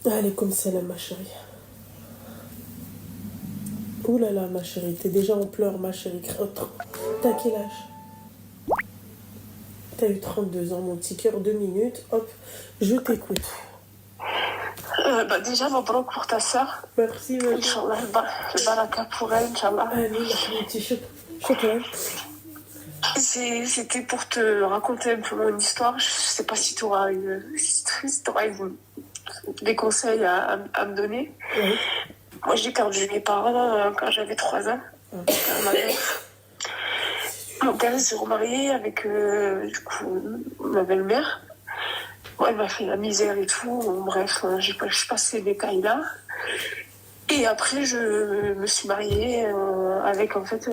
Allez, comme salam, ma chérie. Ouh là là, ma chérie, t'es déjà en pleurs, ma chérie. T'as quel âge? T'as eu 32 ans, mon petit cœur, 2 minutes. Hop, je t'écoute. Déjà, مبروك pour ta sœur. Merci, ma chérie. Inch'Allah, le baraka pour elle, Inch'Allah. Allez, ma petite chocolat. C'était pour te raconter un peu mon histoire. Je sais pas si tu auras des conseils à me donner. Oui. Moi, j'ai perdu mes parents quand j'avais 3 ans. Mon père s'est remarié avec du coup, ma belle-mère. Bon, elle m'a fait la misère et tout. Bon, bref, je passe ces détails-là. Et après, je me suis mariée avec en fait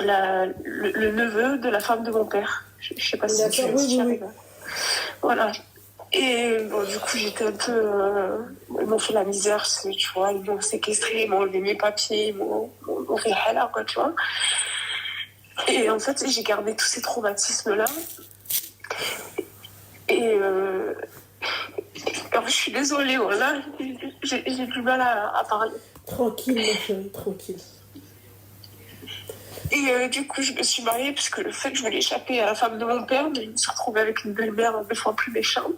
le neveu de la femme de mon père. Je sais pas si tu oui. Voilà. Et bon, du coup, j'étais un peu. Ils m'ont fait la misère, tu vois. Ils m'ont séquestré, ils m'ont enlevé mes papiers, ils m'ont fait la halal, quoi, tu vois. Et en fait, j'ai gardé tous ces traumatismes-là. Et je suis désolée, voilà. J'ai du mal à parler. Tranquille, ma chérie, tranquille. Et du coup, je me suis mariée parce que le fait que je voulais échapper à la femme de mon père, mais je me suis retrouvée avec une belle-mère 2 fois plus méchante.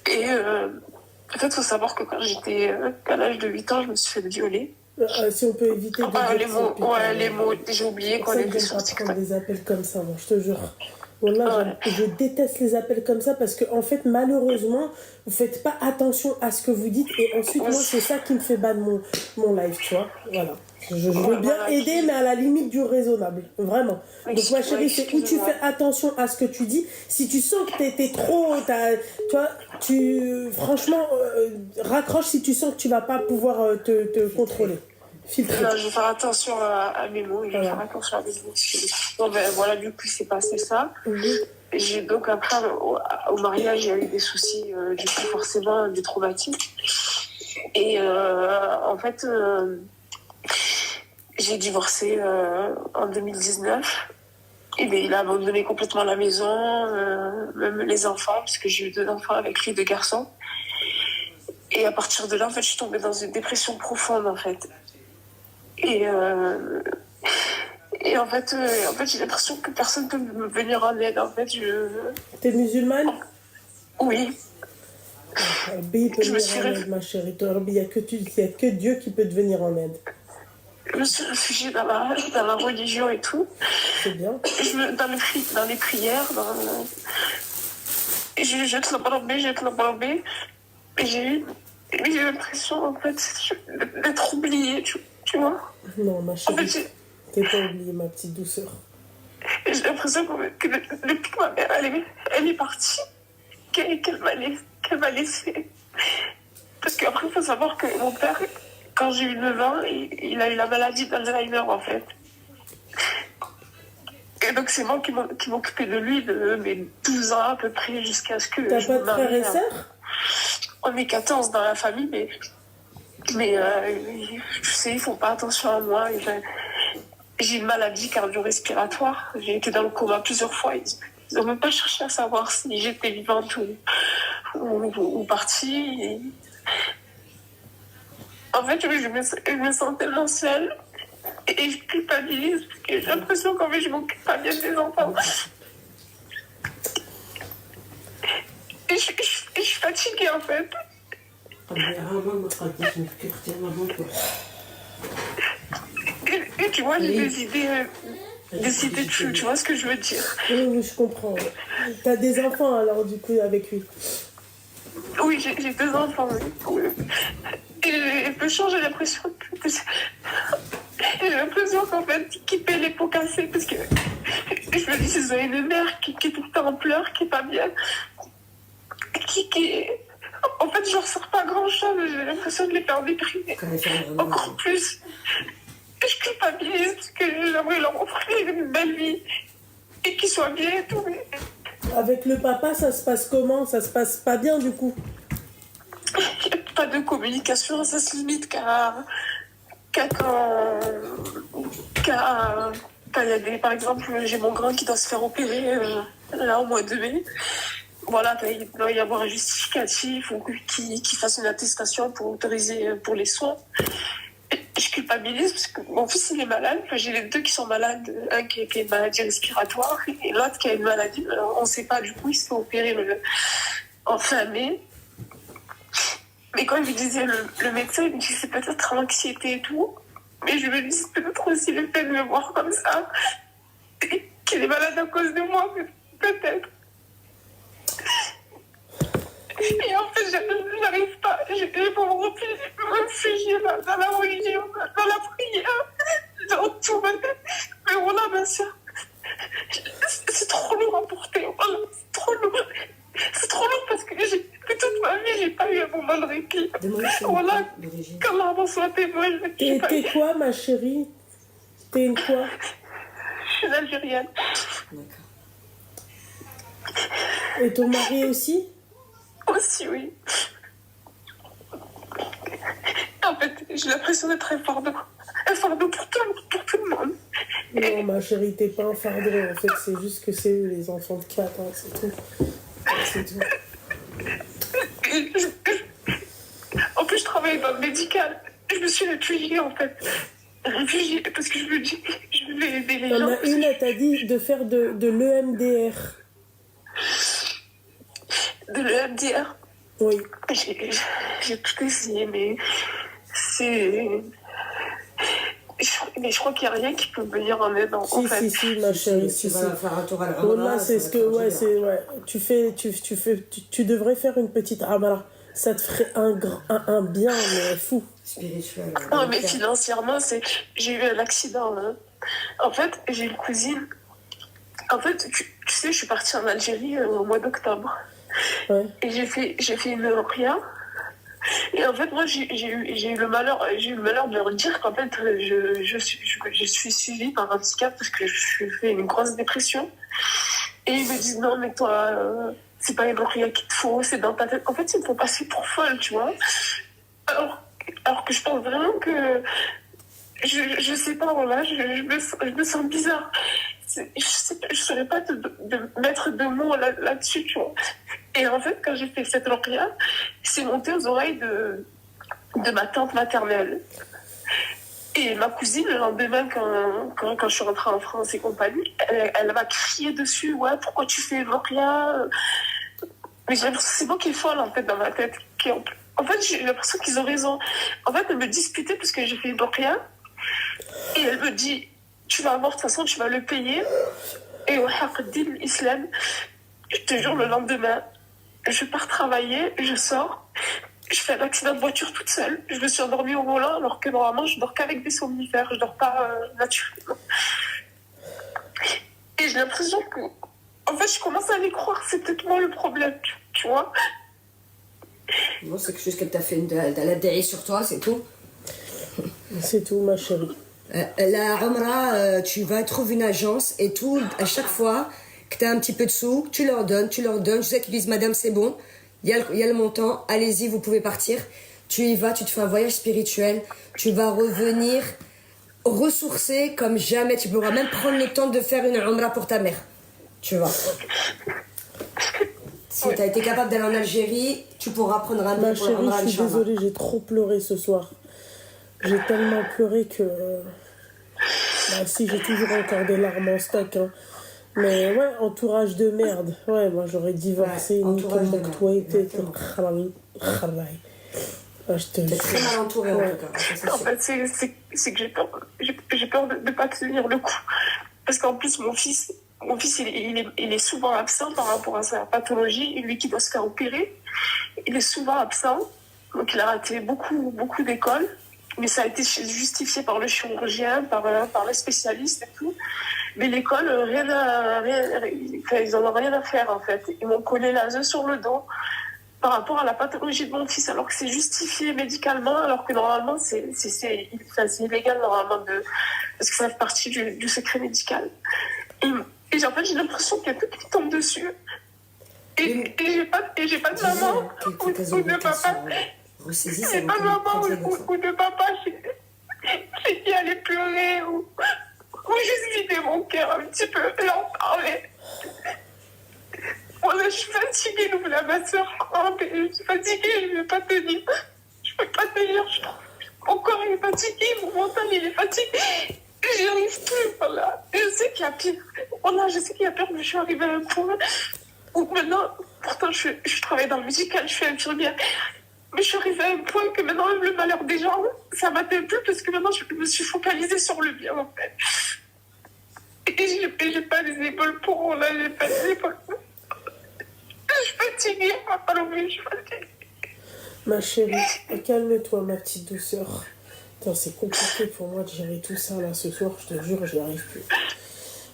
Et en fait, il faut savoir que quand j'étais à l'âge de 8 ans, je me suis fait violer. Si on peut éviter de dire les mots, j'ai oublié qu'on était sur TikTok. Prendre des appels comme ça, moi, je te jure. Voilà, je déteste les appels comme ça parce que, en fait, malheureusement, vous faites pas attention à ce que vous dites et ensuite, moi, c'est ça qui me fait ban mon live, tu vois. Voilà. Je veux bien aider, mais à la limite du raisonnable. Vraiment. Donc, ma chérie, c'est où tu fais attention à ce que tu dis. Si tu sens que t'es trop... Tu vois, franchement, raccroche si tu sens que tu vas pas pouvoir te contrôler. Filtrer. Non, je vais faire attention à mes mots. Je vais faire attention à mes mots. Bon, ben voilà, du coup, c'est passé ça. J'ai donc après, au mariage, il y a eu des soucis, du coup, forcément, des traumatismes. Et en fait... j'ai divorcé en 2019. Et bien, il a abandonné complètement la maison, même les enfants, parce que j'ai eu 2 enfants avec lui, 2 garçons. Et à partir de là, en fait, je suis tombée dans une dépression profonde, en fait. Et en fait, j'ai l'impression que personne ne peut me venir en aide. En fait, T'es musulmane? Oui. Rabbi peut venir en aide, ma chérie. Il n'y a que Dieu qui peut te venir en aide. Je me suis réfugiée dans la religion et tout. C'est bien. Dans les prières, et je jette la barbe. Et j'ai l'impression, en fait, d'être oubliée, tu vois. Non, ma chérie, en fait, t'es pas oubliée, ma petite douceur. J'ai l'impression que depuis que ma mère, elle est partie, qu'elle m'a laissée. Parce qu'après, il faut savoir que mon père, quand j'ai eu 9 ans, il a eu la maladie d'Alzheimer, en fait. Et donc, c'est moi qui m'occupais de lui de mes 12 ans à peu près, jusqu'à ce que T'as pas de frères et sœurs? On est 14 dans la famille, mais tu sais, ils font pas attention à moi. J'ai une maladie cardio-respiratoire. J'ai été dans le coma plusieurs fois. Ils ont même pas cherché à savoir si j'étais vivante ou partie. Et... En fait, je me sens tellement seule. Et je culpabilise parce que j'ai l'impression qu'en fait, je m'occupe pas bien des enfants. Et je suis fatiguée, en fait. Et tu vois, j'ai des idées, tu vois ce que je veux dire. Oui, je comprends. T'as des enfants, alors, du coup, avec lui? Oui, j'ai 2 enfants. Oui. Et peu changer l'impression que... J'ai l'impression qu'en fait, qu'il paie les pots cassés, parce que je me dis, c'est ça, une mère qui est tout le temps en pleurs, qui est pas bien, qui... En fait, je ressors pas grand-chose, j'ai l'impression de les faire déprimer encore plus. Et je culpabilise, parce que j'aimerais leur offrir une belle vie, et qu'ils soient bien et tout. Mais... Avec le papa, ça se passe comment? Ça se passe pas bien, du coup? Il n'y a pas de communication, ça se limite qu'à il y a par exemple, j'ai mon grand qui doit se faire opérer là au mois de mai. voilà, il doit y avoir un justificatif ou qu'il fasse une attestation pour autoriser pour les soins. Je culpabilise parce que mon fils il est malade. Enfin, j'ai les deux qui sont malades, un qui a une maladie respiratoire et l'autre qui a une maladie. On ne sait pas, du coup, il se fait opérer en fin mai. Mais quand il me disait, le médecin, il me dit c'est peut-être l'anxiété et tout. Mais je me dis c'est peut-être aussi le fait de me voir comme ça. Qu'il est malade à cause de moi, peut-être. Et en fait, j'arrive pas. Je peux me réfugier dans la religion, dans la prière, dans tout. Mais voilà, ma soeur, c'est trop lourd à porter. Voilà, c'est trop lourd. C'est trop lourd parce que toute ma vie, j'ai pas eu un moment de répit. Voilà, comment soit témoin. T'es quoi, ma chérie? T'es une quoi? Je suis algérienne. D'accord. Et ton mari aussi? Aussi, oui. En fait, j'ai l'impression d'être un fardeau pour tout le monde. Non, ma chérie, t'es pas un fardeau. En fait, c'est juste que c'est eux, les enfants de 4 ans, c'est tout. C'est tout. En plus, je travaille dans le médical. Je me suis réfugiée, en fait. Réfugiée, parce que je me dis, je vais aider les gens. Il y en a une, elle t'a dit de faire de l'EMDR. De l'EMDR. Oui. J'ai tout essayé, mais c'est... Mais je crois qu'il n'y a rien qui peut venir en aide, en fait. Si, ma chérie, tu vas faire un tour à la Là, c'est ce que... Ouais, c'est... Ouais. Tu devrais faire une petite amala. Ça te ferait un bien, mais fou. Spirituel. Non, mais financièrement, j'ai eu un accident. Hein. En fait, j'ai une cousine. En fait, tu sais, je suis partie en Algérie au mois d'octobre. Ouais. Et j'ai fait une ruqya. Et en fait, moi, j'ai eu le malheur de leur dire qu'en fait, je suis suivie par un psychiatre parce que je fais une grosse dépression. Et ils me disent non, mais toi, c'est pas une ruqya qu'il te faut, c'est dans ta tête. En fait, ils me font passer pour folle, tu vois. Alors que je pense vraiment que je sais pas, voilà, je me sens bizarre. Je saurais pas de mettre de mots là-dessus, tu vois. Et en fait, quand j'ai fait cette ruqya, c'est monté aux oreilles de ma tante maternelle. Et ma cousine, le lendemain, quand je suis rentrée en France et compagnie, elle m'a crié dessus, ouais, pourquoi tu fais ruqya? Mais j'ai l'impression que c'est moi qui est folle, en fait, dans ma tête. En fait, j'ai l'impression qu'ils ont raison. En fait, elle me disputait parce que j'ai fait une ruqya. Et elle me dit, tu vas avoir, de toute façon, tu vas le payer. Et au haqq l'islam, je te jure, le lendemain, je pars travailler, je sors, je fais un accident de voiture toute seule. Je me suis endormie au volant alors que normalement, je dors qu'avec des somnifères, je dors pas naturellement. Et j'ai l'impression que, en fait, je commence à les croire, c'est peut-être moi le problème, tu vois. Non, c'est quelque chose qu'elle t'a fait de la DI sur toi, c'est tout. C'est tout, ma chérie. La Umrah, tu vas trouver une agence et tout, à chaque fois que tu as un petit peu de sous, tu leur donnes. Je sais qu'ils disent, madame, c'est bon, il y a le montant, allez-y, vous pouvez partir. Tu y vas, tu te fais un voyage spirituel, tu vas revenir ressourcé comme jamais. Tu pourras même prendre le temps de faire une Umrah pour ta mère, tu vois. Si tu as été capable d'aller en Algérie, tu pourras prendre un billet pour chérie, Umrah, je suis désolée, j'ai trop pleuré ce soir. J'ai tellement pleuré que... Bah si, j'ai toujours encore des larmes en stock, hein. Mais ouais, entourage de merde. Ouais, moi j'aurais divorcé, ni comme que toi était. Je te T'es très mal entourée en tout cas. En fait, c'est que j'ai peur de ne pas tenir le coup. Parce qu'en plus, mon fils il est souvent absent par rapport à sa pathologie. Lui qui doit se faire opérer, il est souvent absent. Donc il a raté beaucoup d'écoles. Mais ça a été justifié par le chirurgien, par les spécialistes et tout. Mais l'école, ils n'en ont rien à faire en fait. Ils m'ont collé l'ASE sur le dos par rapport à la pathologie de mon fils, alors que c'est justifié médicalement, alors que normalement c'est illégal normalement parce que ça fait partie du secret médical. Et en fait, j'ai l'impression qu'il y a tout qui tombe dessus. Et j'ai pas de maman ou de papa. J'ai pas de maman ou de papa j'ai qui allait pleurer ou juste vider mon cœur un petit peu, leur parler. Voilà, je suis fatiguée, nous, la ma soeur. Je suis fatiguée, je ne vais pas tenir. Je ne peux pas tenir. Mon corps il est fatigué, mon mental il est fatigué. J'y arrive plus, voilà. Je sais qu'il y a pire. Voilà, je sais qu'il y a pire, mais je suis arrivée à un point où maintenant, pourtant je travaille dans le musical, je suis infirmière. Mais je suis arrivée à un point que maintenant, même le malheur des gens, ça m'atteint plus parce que maintenant, je me suis focalisée sur le bien, en fait. Et j'ai pas les épaules pour là, j'ai pas les épaules. Je suis fatiguée, alors oui, je suis fatiguée. Ma chérie, calme-toi, ma petite douceur. Attends, c'est compliqué pour moi de gérer tout ça là ce soir, je te jure, j'y arrive plus.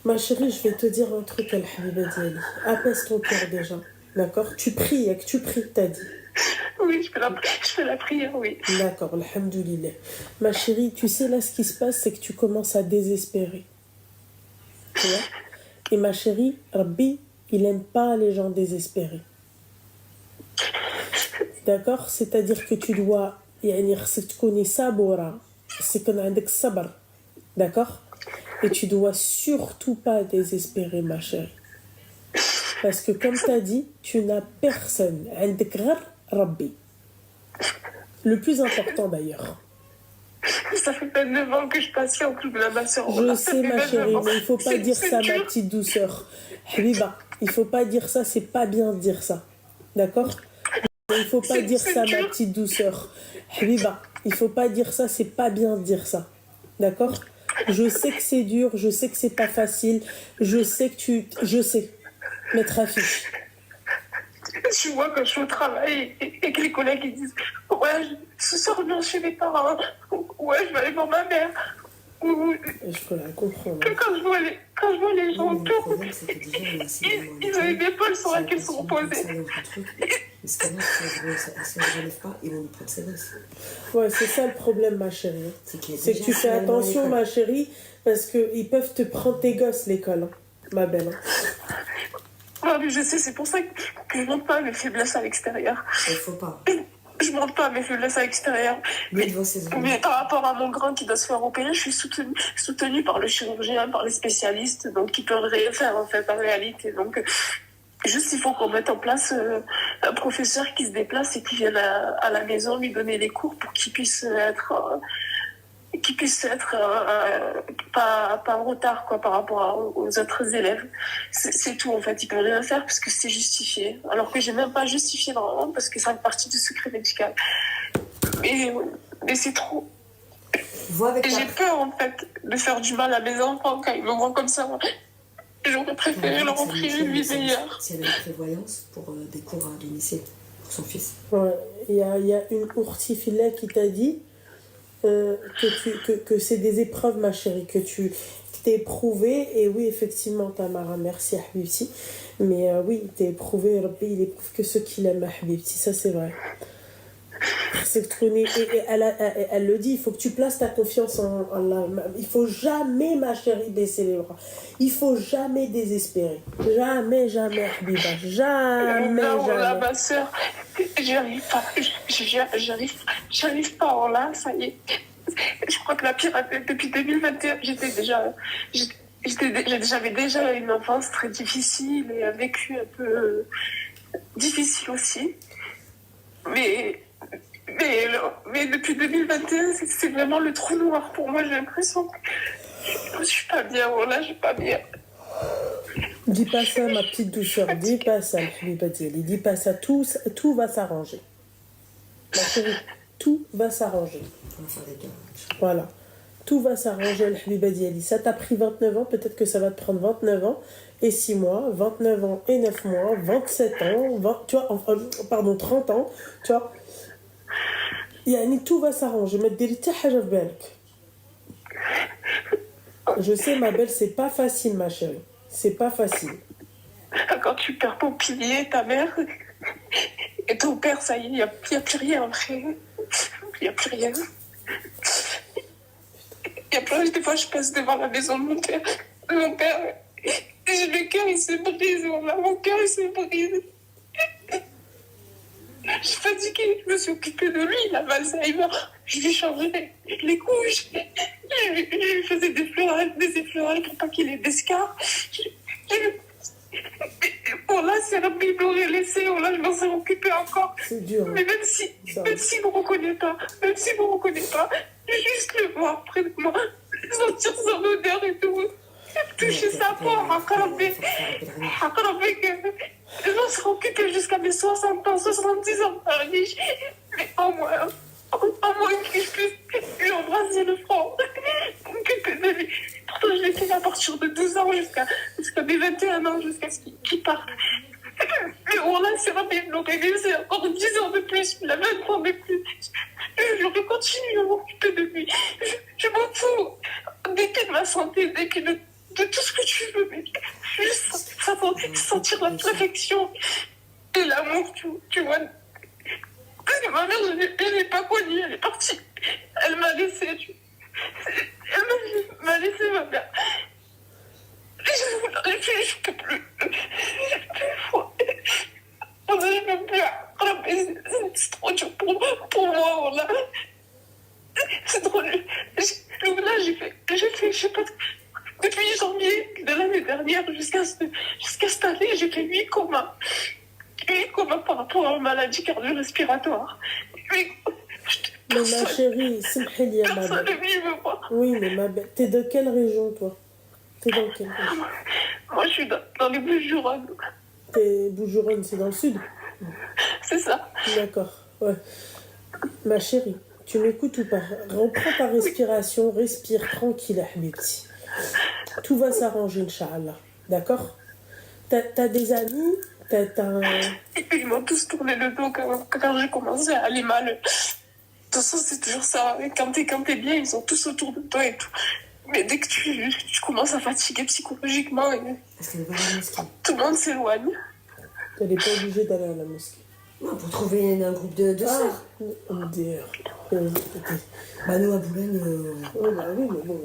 Ma chérie, je vais te dire un truc, Al-Habiba Diali. Apaise ton cœur déjà, d'accord? Tu pries, t'as dit. Oui, je fais la prière, oui. D'accord, alhamdoulilah. Ma chérie, tu sais là ce qui se passe, c'est que tu commences à désespérer. Tu vois? Et ma chérie, Rabbi, il aime pas les gens désespérés. D'accord? C'est-à-dire que tu dois, يعني خصك تكوني صبورة. C'est qu'on a عندك الصبر. D'accord? Et tu dois surtout pas désespérer, ma chérie. Parce que comme tu as dit, tu n'as personne. عندك غير Rabbi. Le plus important d'ailleurs. Ça fait 29 ans que je patiente de la ma soeur. Je sais, ma chérie, mais il faut pas dire ça, ma petite douceur. Habiba, il faut pas dire ça, c'est pas bien de dire ça. D'accord? Il faut pas dire ça, ma petite douceur. Habiba, il faut pas dire ça, c'est pas bien de dire ça. D'accord? Je sais que c'est dur, je sais que c'est pas facile, je sais que je sais. Mettre affiche. Tu vois, quand je suis au travail et que les collègues ils disent ouais, ce soir je viens chez mes parents, ouais, je vais aller voir ma mère. Je peux la comprendre. Quand je vois les gens autour, ils ont une épaule sur laquelle ils sont reposés. Mais ce qu'elle a, si on ne relève pas, ils vont nous prendre ses gosses. Ouais, c'est ça le problème, ma chérie. C'est que tu fais attention, ma chérie, parce qu'ils peuvent te prendre tes gosses, l'école, hein, ma belle. Hein. Ouais, mais je sais, c'est pour ça que je ne montre pas mes faiblesses à l'extérieur. Il ne faut pas. Je ne montre pas mes faiblesses à l'extérieur. Mais par rapport à mon grand qui doit se faire opérer, je suis soutenue par le chirurgien, par les spécialistes, donc qui peuvent rien faire en fait en réalité. Donc juste il faut qu'on mette en place un professeur qui se déplace et qui vienne à la maison lui donner les cours pour qu'il puisse être pas en retard quoi, par rapport aux autres élèves. C'est tout en fait, il peut rien faire parce que c'est justifié. Alors que j'ai même pas justifié normalement parce que ça fait partie du secret médical. Mais c'est trop. Et j'ai peur en fait de faire du mal à mes enfants quand ils me voient comme ça. J'aurais préféré leur offrir une vie meilleure. Si elle a une prévoyance pour des cours à domicile pour son fils. Ouais, il y a une ourtifilla qui t'a dit que c'est des épreuves, ma chérie, que t'es éprouvée. Et oui, effectivement, Tamara, merci à Habibti. Mais oui, t'es éprouvée, Rabbi, il éprouve que ceux qui l'aiment, Habibti, ça c'est vrai. C'est que elle le dit, il faut que tu places ta confiance en Allah. Il faut jamais, ma chérie, baisser les bras. Il faut jamais désespérer. Jamais, Habiba. Jamais. Là, ma soeur, j'arrive pas. J'arrive pas. Là, ça y est. Je crois que la pire, depuis 2021, j'avais déjà une enfance très difficile et un vécu un peu difficile aussi. Mais depuis 2021, c'est vraiment le trou noir pour moi. J'ai l'impression que je suis pas bien. Voilà, je suis pas bien. Dis pas ça, ma petite douceur. Dis pas ça, dis pas ça. Tout va s'arranger. Ma chérie, tout va s'arranger. Voilà. Tout va s'arranger, Al-Habiba Diali. Ça t'a pris 29 ans, peut-être que ça va te prendre 29 ans et 6 mois, 29 ans et 9 mois, 27 ans, tu vois, pardon, 30 ans, tu vois. tout va s'arranger. Je sais, ma belle, c'est pas facile, ma chérie. C'est pas facile. Quand tu perds ton pilier, ta mère, et ton père, ça y est, il n'y a plus rien après. Il n'y a plus rien. Il y a plein des fois, je passe devant la maison de mon père. Le cœur, il se brise. Mon cœur, il se brise. Je suis fatiguée. Je me suis occupée de lui. Il a Alzheimer. Je lui changeais les couches. Je lui faisais des effleurales pour pas qu'il ait d'escarres. Voilà, c'est Rabbi me l'aurait laissé, voilà, je m'en serais occupée encore. C'est dur. Mais même si ne me reconnaît pas, juste le voir près de moi, sentir son odeur et tout, toucher sa peau, raconter que je m'en serais occupée jusqu'à mes 60 ans, 70 ans, mais au moins que je puisse lui embrasser le front, m'occuper de lui. Pourtant, je l'ai fait à partir de 12 ans jusqu'à mes 21 ans, jusqu'à ce qu'il parte. Mais voilà, c'est vrai, il m'aurait laissé encore 10 ans de plus, la 20 ans de plus. J'aurais continué à m'occuper de lui. Je m'en fous. Dès qu'il de ma santé, de tout ce que tu veux, mais juste sentir la perfection et l'amour, tu vois. Parce que ma mère, je ne l'ai pas connue, elle est partie. Elle m'a laissé, elle m'a laissé ma mère. Je peux plus. Je peux plus. C'est trop dur pour moi, voilà. C'est trop dur. Donc là, j'ai fait, je sais pas, depuis janvier de l'année dernière jusqu'à cette année, j'ai fait 8 comas. 8 comas par rapport à une maladie cardio-respiratoire. Mais ma chérie, simhili ya ma Personne belle. ne veut me voir. Oui, mais ma belle. T'es de quelle région, toi? T'es dans quelle région? Moi, je suis dans les Bouches-du-Rhône. T'es Bouches-du-Rhône, c'est dans le sud? C'est ça. D'accord, ouais. Ma chérie, tu m'écoutes ou pas? Reprends ta respiration, respire tranquille, Habibti. Tout va s'arranger, Inch'Allah. D'accord? T'as des amis? T'as un... Et puis, ils m'ont tous tourné le dos quand j'ai commencé à aller mal. De toute façon, c'est toujours ça. Quand t'es bien, ils sont tous autour de toi et tout. Mais dès que tu commences à fatiguer psychologiquement, Est-ce qu'elle va à la mosquée? tout le monde s'éloigne. Elle n'est pas obligée d'aller à la mosquée. Non, pour trouver un groupe de sœurs. Bah, nous, à Boulogne... Oh bah oui, mais bon,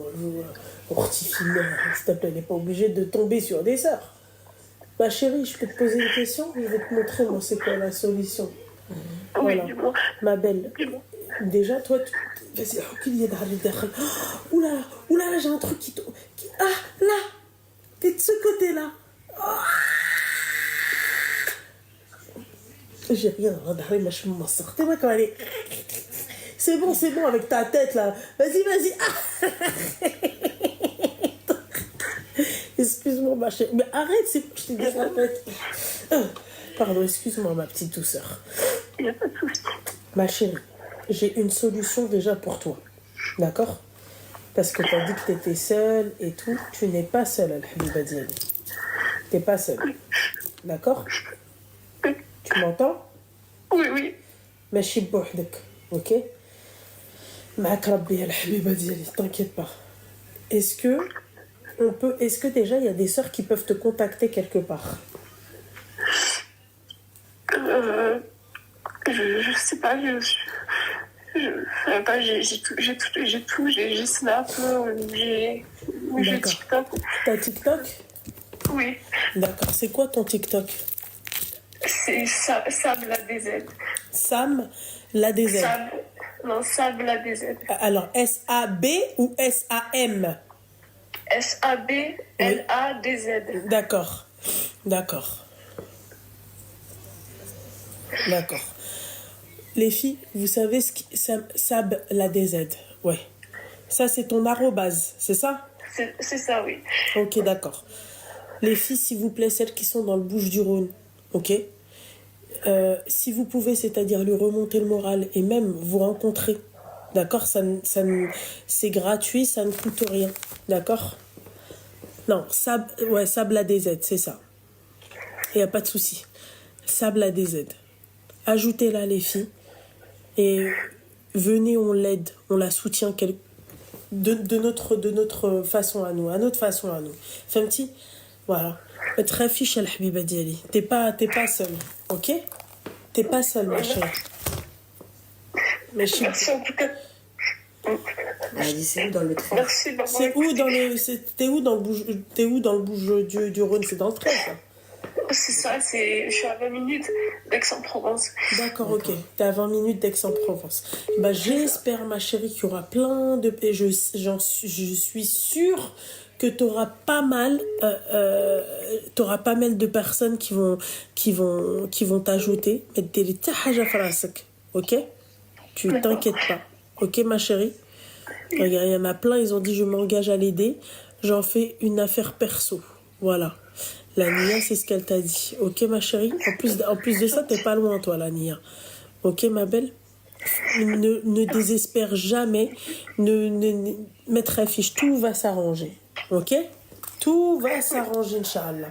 Hortifine, s'il te plaît, elle n'est pas obligée de tomber sur des sœurs. Ma chérie, je peux te poser une question? Je vais te montrer, moi, c'est quoi la solution. Voilà. Oui, dis-moi. Ma belle, Dis-moi. déjà, toi, vas-y, recule, oulala, j'ai un truc qui... Ah, là, t'es de ce côté-là. J'ai rien, regardez, mais je m'en sortais, moi, quand elle est... C'est bon, avec ta tête, là. Vas-y. Ah. Excuse-moi, ma chérie. Mais arrête, c'est je t'ai dit, arrête. Pardon, excuse-moi, ma petite douceur. Il n'y a pas de souci. Ma chérie, j'ai une solution déjà pour toi. D'accord? Parce que tu as dit que tu étais seule et tout. Tu n'es pas seule, Al-Habiba Diali. Tu n'es pas seule. D'accord? Tu m'entends? Oui. ماشي بوحدك. Ok? معك ربي الحبيبة ديالي. T'inquiète pas. Est-ce que déjà il y a des sœurs qui peuvent te contacter quelque part? Je sais pas, j'ai tout, j'ai Snap, j'ai D'accord. TikTok. T'as TikTok? Oui, D'accord. C'est quoi ton TikTok? c'est Sab la DZ. Sam Ladez. Sab la DZ. Alors, S-A-B ou S-A-M? SABLADZ. D'accord. Les filles, vous savez ce qui... Sab la DZ. Ouais. Ça, c'est ton arrobase, c'est ça? C'est ça, oui. Ok, d'accord. Les filles, s'il vous plaît, celles qui sont dans le Bouches-du-Rhône, ok? Si vous pouvez, c'est-à-dire lui remonter le moral et même vous rencontrer, d'accord? C'est gratuit, ça ne coûte rien, d'accord? Non, Sab la DZ, c'est ça. Il n'y a pas de souci. Sab la DZ. Ajoutez-la, les filles. Et venez, on l'aide, on la soutient de notre façon à nous, Femti, voilà. Très fiche al Habiba Diali. T'es pas seule, ok? T'es pas seule, ma chérie. Merci en tout cas. Elle dit c'est où dans le train? Merci d'avoir T'es où dans le Bouge du Rhône? C'est dans le train, ça? C'est ça, je suis à 20 minutes d'Aix-en-Provence. D'accord, ok. T'es à 20 minutes d'Aix-en-Provence. Bah, j'espère, ma chérie, qu'il y aura plein de... Et je suis sûre que t'auras pas mal de personnes qui vont t'ajouter. Mais diri ta haja fi rasek, ok? Tu t'inquiètes pas. Ok, ma chérie? Regarde, il y en a plein, ils ont dit je m'engage à l'aider. J'en fais une affaire perso. Voilà. La Nia, c'est ce qu'elle t'a dit. Ok, ma chérie? En plus de ça, t'es pas loin, toi, la Nia. Ok, ma belle? Ne désespère jamais. Mettre affiche. Tout va s'arranger. Ok? Tout va s'arranger, Inch'Allah.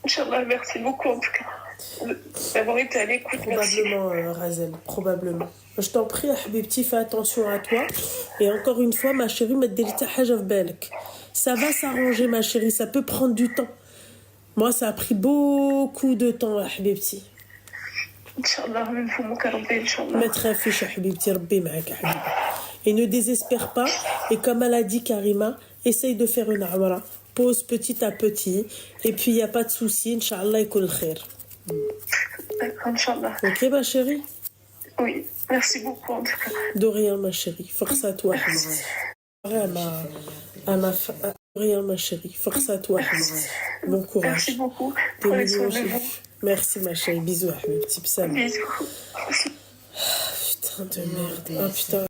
Inch'Allah, merci beaucoup en tout cas d'avoir été à l'écoute. Probablement, Razel. Probablement. Je t'en prie, Habibti, fais attention à toi. Et encore une fois, ma chérie, ça va s'arranger, ma chérie. Ça peut prendre du temps. Moi, ça a pris beaucoup de temps, Habibti. Inch'Allah, même pour mon carabé, Inch'Allah. Mettre affiche, Habibti, Rabbi ma'ak, Habibti. Et ne désespère pas. Et comme elle a dit, Karima, essaye de faire une amra. Pose petit à petit. Et puis, il n'y a pas de souci. Inch'Allah, yakul khair. D'accord, Inch'Allah. Ok, ma chérie? Oui, merci beaucoup en tout cas. De rien, ma chérie. Force à toi, Habibti. Rien, ma chérie. Force à toi, Habibti. Bon courage. Merci beaucoup. Prenez soin de vous. Merci, ma chérie. Bisous, Habibti. Bisous. Putain de merde. Ah, putain.